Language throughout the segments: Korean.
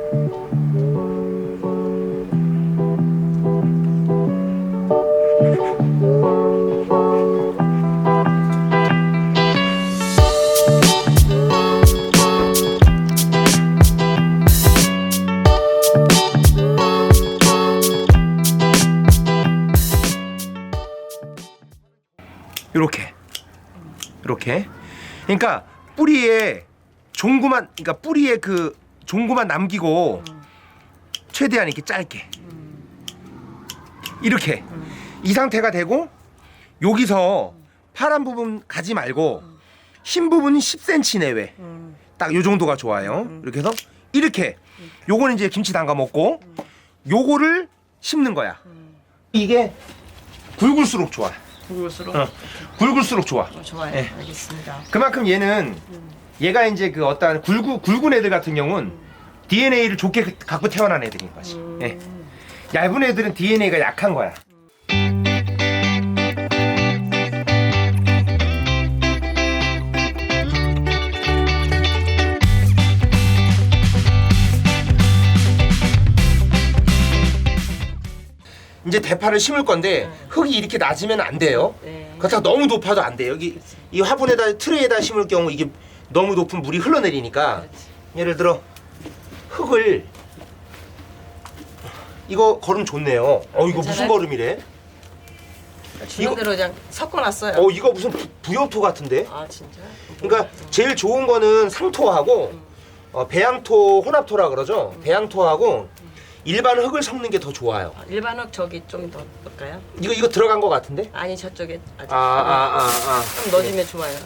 이렇게. 그러니까 뿌리에 종구만, 그러니까 뿌리에 그 종구만 남기고 최대한 이렇게 짧게 이렇게 이 상태가 되고, 여기서 파란 부분 가지 말고 흰 부분 10cm 내외 딱 요 정도가 좋아요. 이렇게 해서 이렇게 요거는 이제 김치 담가 먹고 요거를 심는 거야. 이게 굵을수록 좋아. 굵을수록? 굵을수록 좋아. 좋아요. 네. 알겠습니다. 그만큼 얘가 이제 그 어떤 굵은 애들 같은 경우는 DNA를 좋게 갖고 태어난 애들인 거지. 예. 얇은 애들은 DNA가 약한 거야. 이제 대파를 심을 건데 흙이 이렇게 낮으면 안 돼요. 네. 그렇다고 너무 높아도 안 돼요. 여기 이 화분에다 트레이에다 심을 경우 이게 너무 높은 물이 흘러내리니까, 예를 들어 흙을 이거 거름 좋네요. 이거 무슨 괜찮아요? 거름이래? 주는 대로 그냥 섞어놨어요. 이거 무슨 부엽토 같은데? 아 진짜? 그러니까 제일 좋은 거는 상토하고 배양토 혼합토라 그러죠. 배양토하고 일반 흙을 섞는 게 더 좋아요. 일반 흙 저기 좀 더 넣을까요? 이거 들어간 거 같은데? 아니 저쪽에 아직 좀 좀 넣어주면 좋아요.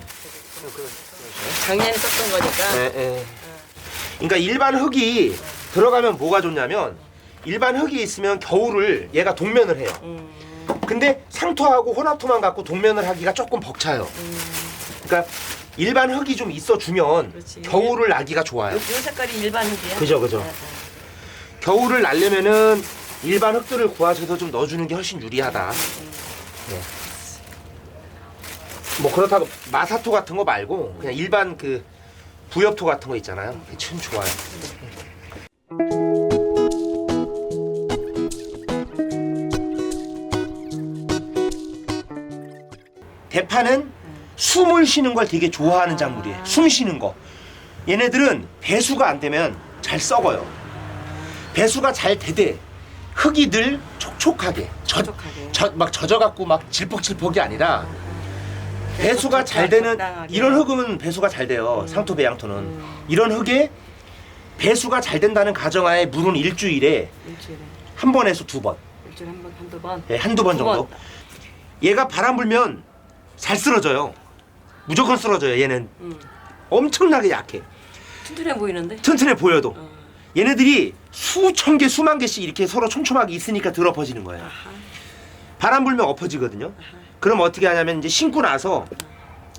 작년에 썼던 거니까. 네. 그러니까 일반 흙이 들어가면 뭐가 좋냐면, 일반 흙이 있으면 겨울을 얘가 동면을 해요. 근데 상토하고 혼합토만 갖고 동면을 하기가 조금 벅차요. 그러니까 일반 흙이 좀 있어주면 그렇지. 겨울을 나기가 좋아요. 요 색깔이 일반 흙이야? 그죠. 네. 겨울을 날려면은 일반 흙들을 구하셔서 좀 넣어주는 게 훨씬 유리하다. 네. 뭐 그렇다고 마사토 같은 거 말고 그냥 일반 그 부엽토 같은 거 있잖아요. 그게 참 좋아요. 대파는 숨을 쉬는 걸 되게 좋아하는 작물이에요. 숨 쉬는 거. 얘네들은 배수가 안 되면 잘 썩어요. 배수가 잘 되되 흙이 늘 촉촉하게, 막 젖어갖고 막 질퍽질퍽이 아니라 배수가 잘 되는, 이런 흙은 배수가 잘 돼요. 상토 배양토는 이런 흙에 배수가 잘 된다는 가정하에 물은 일주일에 한 번에서 두 번, 일주일에 한 번, 한두 번? 네, 한두 번 정도. 얘가 바람 불면 잘 쓰러져요. 무조건 쓰러져요. 얘는 엄청나게 약해. 튼튼해 보이는데? 튼튼해 보여도 얘네들이 수천 개, 수만 개씩 이렇게 서로 촘촘하게 있으니까 덜 엎어지는 거예요. 바람 불면 엎어지거든요. 그럼 어떻게 하냐면 이제 심고 나서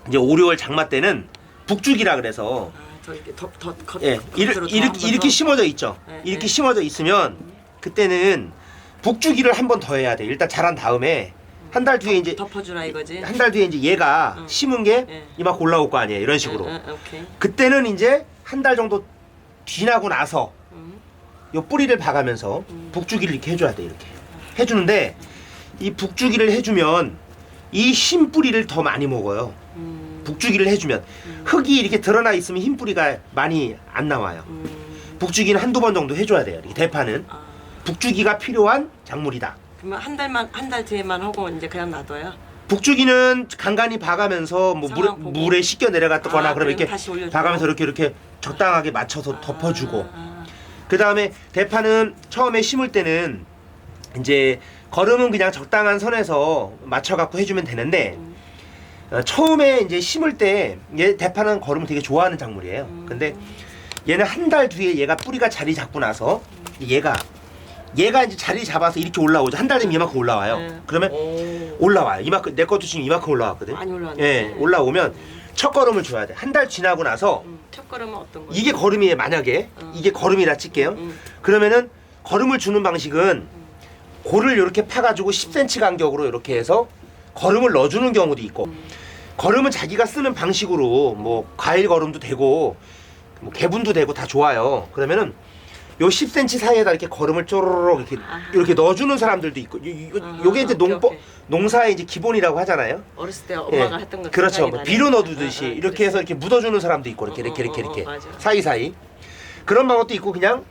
이제 5, 6월 장마 때는 북죽이라 그래서 더 이렇게 이렇게 심어져 있죠. 이렇게 심어져 있으면 그때는 북주기를 한 번 더 해야 돼. 일단 자란 다음에 한 달 뒤에 이제 덮어주라 이거지. 한 달 뒤에 이제 얘가 심은 게 이만큼 올라올 거 아니에요. 이런 식으로. 오케이. 그때는 이제 한 달 정도 지나고 나서 요 뿌리를 봐가면서 북주기를 이렇게 해줘야 돼. 이렇게 해주는데 이 북주기를 해주면 이 흰 뿌리를 더 많이 먹어요. 북주기를 해주면 흙이 이렇게 드러나 있으면 흰 뿌리가 많이 안 나와요. 북주기는 한두 번 정도 해줘야 돼요. 이렇게 대파는 북주기가 필요한 작물이다. 그러면 한 달 뒤에만 하고 이제 그냥 놔둬요? 북주기는 간간히 봐가면서 뭐 상황 보고. 물에 씻겨 내려갔거나 그러면 그럼 이렇게 다시 올려주고. 봐가면서 이렇게 적당하게 맞춰서 덮어주고. 그 다음에 대파는 처음에 심을 때는 이제 거름은 그냥 적당한 선에서 맞춰갖고 해주면 되는데 처음에 이제 심을 때 얘 대파는 거름을 되게 좋아하는 작물이에요. 근데 얘는 한 달 뒤에 얘가 뿌리가 자리 잡고 나서 얘가 이제 자리 잡아서 이렇게 올라오죠. 한 달 되면 이만큼 올라와요. 그러면 올라와요. 이만큼, 내 것도 지금 이만큼 올라왔거든. 많이 올라왔네. 예, 올라오면 첫 걸음을 줘야 돼. 한 달 지나고 나서 첫 걸음은 어떤 거예요? 이게 걸음이에요. 만약에 이게 걸음이라 칠게요. 그러면은 걸음을 주는 방식은 골을 이렇게 파가지고 10cm 간격으로 이렇게 해서 걸음을 넣어주는 경우도 있고, 걸음은 자기가 쓰는 방식으로 뭐 과일 걸음도 되고 뭐 개분도 되고 다 좋아요. 그러면은 요 10cm 사이에다 이렇게 거름을 쪼르륵 이렇게 아하. 이렇게 넣어주는 사람들도 있고 요게 이제 오케이, 농법 오케이. 농사의 이제 기본이라고 하잖아요. 어렸을 때 엄마가 했던 거 그렇죠. 생각이 뭐 나네. 비료 넣어두듯이 아, 이렇게 그래. 해서 이렇게 묻어주는 사람도 있고 이렇게 맞아. 사이사이 그런 방법도 있고 그냥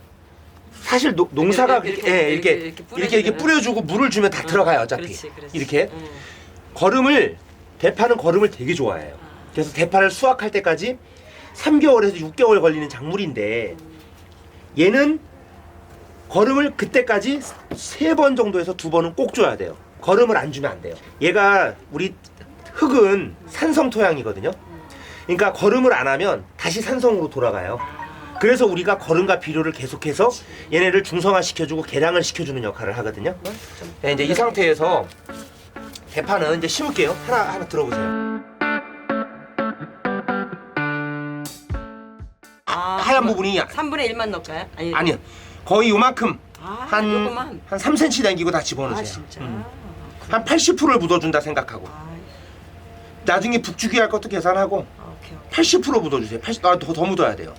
사실 농사가 이렇게 뿌려주고 물을 주면 다 들어가요 어차피. 그렇지. 이렇게 거름을 대파는 거름을 되게 좋아해요. 그래서 대파를 수확할 때까지 3개월에서 6개월 걸리는 작물인데 얘는 거름을 그때까지 3번 정도에서 2번은 꼭 줘야 돼요. 거름을 안 주면 안 돼요. 얘가 우리 흙은 산성 토양이거든요. 그러니까 거름을 안 하면 다시 산성으로 돌아가요. 그래서 우리가 거름과 비료를 계속해서 얘네를 중성화 시켜주고 개량을 시켜주는 역할을 하거든요. 네, 이제 이 상태에서 대파는 이제 심을게요. 하나 들어보세요. 하얀 부분이 3분의 1만 넣을까요? 아니요. 거의 요만큼 요거만. 한 3cm 남기고 다 집어넣으세요. 아 진짜. 한 80%를 묻어준다 생각하고 아, 나중에 북주기 할 것도 계산하고 오케이. 80% 묻어주세요. 더 묻어야 돼요.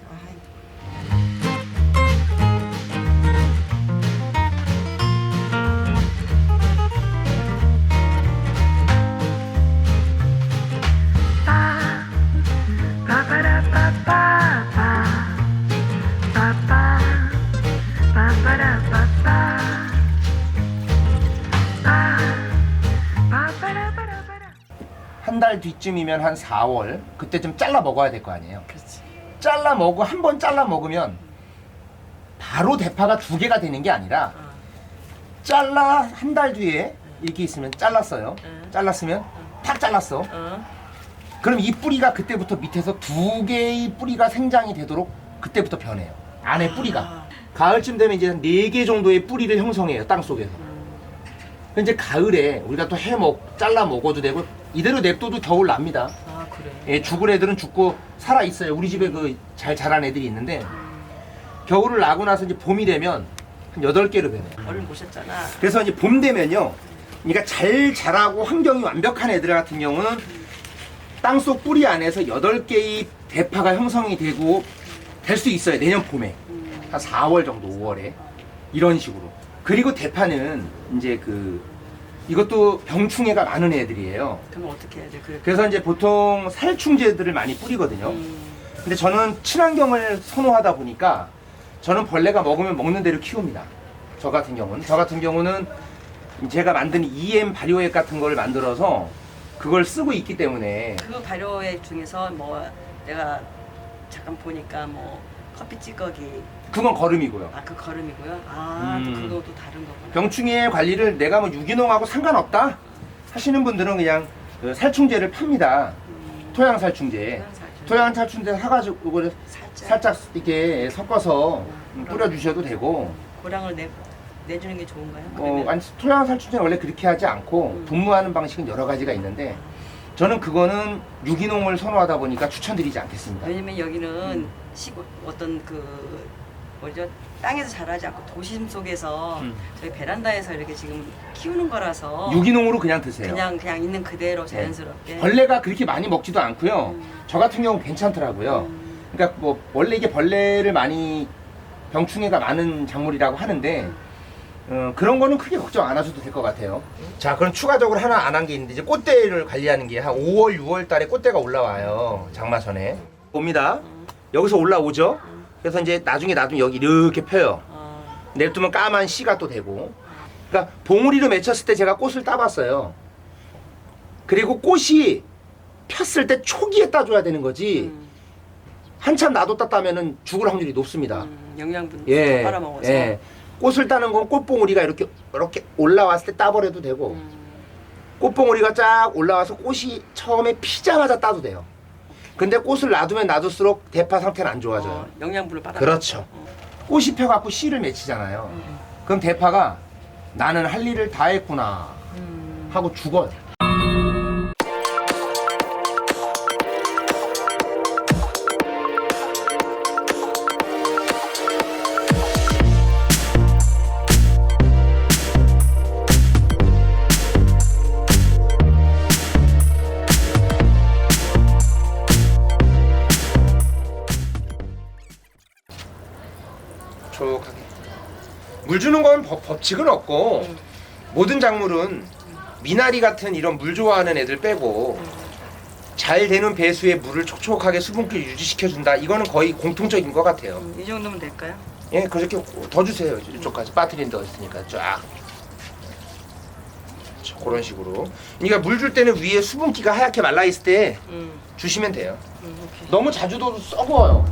한 달 뒤쯤이면 한 4월 그때쯤 잘라 먹어야 될 거 아니에요. 그렇지. 잘라 먹고 한 번 잘라 먹으면 바로 대파가 2개가 되는 게 아니라 잘라 한 달 뒤에 이렇게 있으면 잘랐어요. 잘랐으면 탁 잘랐어. 그럼 이 뿌리가 그때부터 밑에서 2개의 뿌리가 생장이 되도록 그때부터 변해요. 안에 뿌리가. 가을쯤 되면 이제 한 4개 정도의 뿌리를 형성해요. 땅 속에서. 이제 가을에 우리가 또 잘라 먹어도 되고 이대로 냅둬도 겨울 납니다. 아 그래. 예, 죽을 애들은 죽고 살아 있어요. 우리 집에 그 잘 자란 애들이 있는데 겨울을 나고 나서 이제 봄이 되면 한 8개로 변해요. 얼른 보셨잖아. 그래서 이제 봄 되면요. 그러니까 잘 자라고 환경이 완벽한 애들 같은 경우는 땅속 뿌리 안에서 8개의 대파가 형성이 되고 될 수 있어요. 내년 봄에. 한 4월 정도, 5월에. 이런 식으로. 그리고 대파는 이제 이것도 병충해가 많은 애들이에요. 그럼 어떻게 해야 돼? 그래서 이제 보통 살충제들을 많이 뿌리거든요. 근데 저는 친환경을 선호하다 보니까 저는 벌레가 먹으면 먹는 대로 키웁니다. 저 같은 경우는 제가 만든 EM 발효액 같은 걸 만들어서 그걸 쓰고 있기 때문에 그 발효액 중에서 뭐 내가 잠깐 보니까 뭐 커피 찌꺼기 그건 거름이고요. 그 거름이고요. 또 그것도 다른 거구나. 병충해 관리를 내가 뭐 유기농하고 상관없다 하시는 분들은 그냥 그 살충제를 팝니다. 토양 살충제. 토양 살충제 사가지고 그거를 살짝 이렇게 섞어서 뿌려주셔도 되고. 고량을 내주는 게 좋은가요? 아니 토양 살충제는 원래 그렇게 하지 않고 분무하는 방식은 여러 가지가 있는데 저는 그거는 유기농을 선호하다 보니까 추천드리지 않겠습니다. 왜냐면 여기는 시골 어떤 뭐죠? 땅에서 자라지 않고 도심 속에서 저희 베란다에서 이렇게 지금 키우는 거라서 유기농으로 그냥 드세요. 그냥 있는 그대로 자연스럽게. 벌레가 그렇게 많이 먹지도 않고요. 저 같은 경우는 괜찮더라고요. 그러니까 뭐 원래 이게 벌레를 많이 병충해가 많은 작물이라고 하는데 그런 거는 크게 걱정 안 하셔도 될 것 같아요. 자, 그럼 추가적으로 하나 안 한 게 있는데 이제 꽃대를 관리하는 게 한 5월, 6월 달에 꽃대가 올라와요. 장마 전에. 옵니다. 여기서 올라오죠. 그래서 이제 나중에 여기 이렇게 펴요. 냅두면 까만 씨가 또 되고. 그러니까 봉우리로 맺혔을 때 제가 꽃을 따봤어요. 그리고 꽃이 폈을 때 초기에 따줘야 되는 거지. 한참 놔뒀다 따면은 죽을 확률이 높습니다. 영양분 예, 빨아먹어서. 예. 꽃을 따는 건 꽃봉우리가 이렇게 올라왔을 때 따버려도 되고 꽃봉우리가 쫙 올라와서 꽃이 처음에 피자마자 따도 돼요. 근데 꽃을 놔두면 놔둘수록 대파 상태는 안 좋아져요. 영양분을 빨아. 그렇죠. 꽃이 펴갖고 씨를 맺히잖아요. 그럼 대파가 나는 할 일을 다 했구나 하고 죽어요. 촉촉하게. 물 주는 건 법칙은 없고 모든 작물은 미나리 같은 이런 물 좋아하는 애들 빼고 잘 되는 배수에 물을 촉촉하게 수분기를 유지시켜 준다. 이거는 거의 공통적인 것 같아요. 이 정도면 될까요? 예, 그렇게 더 주세요. 이쪽까지 빠트린 더 있으니까 쫙. 그런 식으로. 그러니까 물 줄 때는 위에 수분기가 하얗게 말라 있을 때 주시면 돼요. 오케이. 너무 자주 둬도 썩어요.